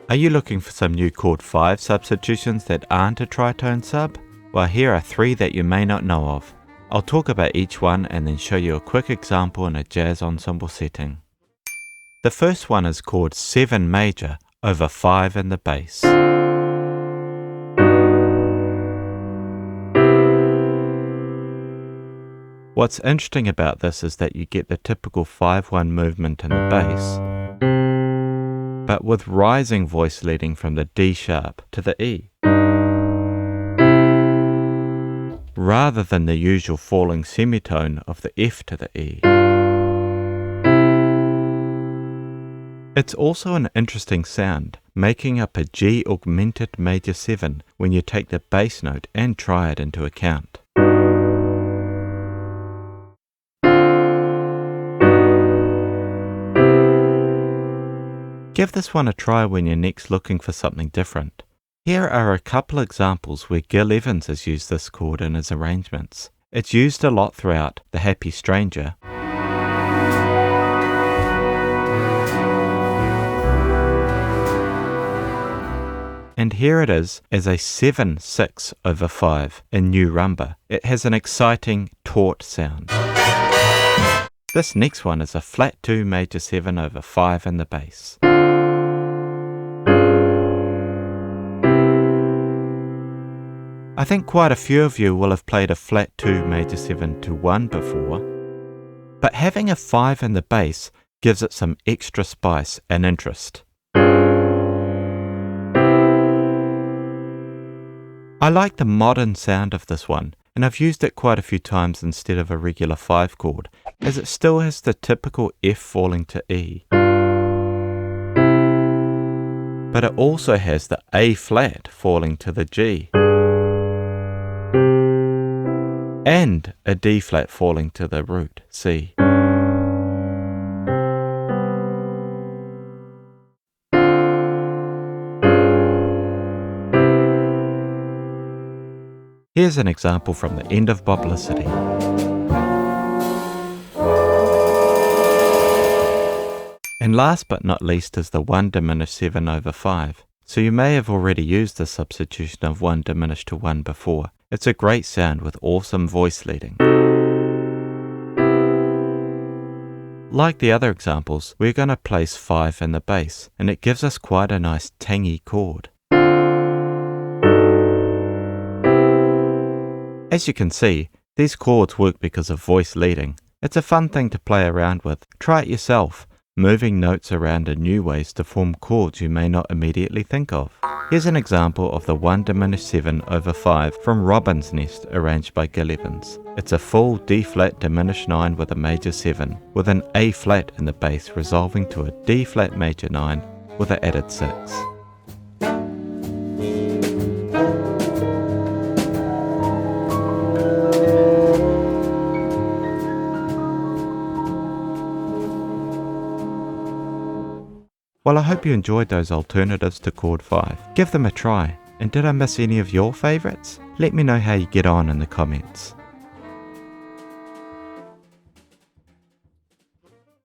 Are you looking for some new chord 5 substitutions that aren't a tritone sub? Well, here are 3 that you may not know of. I'll talk about each one and then show you a quick example in a jazz ensemble setting. The first one is chord 7 major over 5 in the bass. What's interesting about this is that you get the typical 5-1 movement in the bass, but with rising voice leading from the D sharp to the E, rather than the usual falling semitone of the F to the E. It's also an interesting sound, making up a G augmented major 7 when you take the bass note and try it into account. Give this one a try when you're next looking for something different. Here are a couple examples where Gil Evans has used this chord in his arrangements. It's used a lot throughout The Happy Stranger, and here it is as a 7-6 over 5 in New Rumba. It has an exciting taut sound. This next one is a flat 2 major 7 over 5 in the bass. I think quite a few of you will have played a flat 2 major 7 to 1 before, but having a 5 in the bass gives it some extra spice and interest. I like the modern sound of this one, and I've used it quite a few times instead of a regular 5 chord, as it still has the typical F falling to E. But it also has the A flat falling to the G, and a D flat falling to the root, C. Here's an example from the end of Publicity. And last but not least is the 1 diminished 7 over 5. So you may have already used the substitution of 1 diminished to 1 before. It's a great sound with awesome voice leading. Like the other examples, we're going to place 5 in the bass, and it gives us quite a nice tangy chord. As you can see, these chords work because of voice leading. It's a fun thing to play around with. Try it yourself, moving notes around in new ways to form chords you may not immediately think of. Here's an example of the 1 diminished 7 over 5 from Robin's Nest, arranged by Gil Evans. It's a full D flat diminished 9 with a major 7, with an A flat in the bass resolving to a D flat major 9 with an added 6. Well, I hope you enjoyed those alternatives to chord 5. Give them a try. And did I miss any of your favourites? Let me know how you get on in the comments.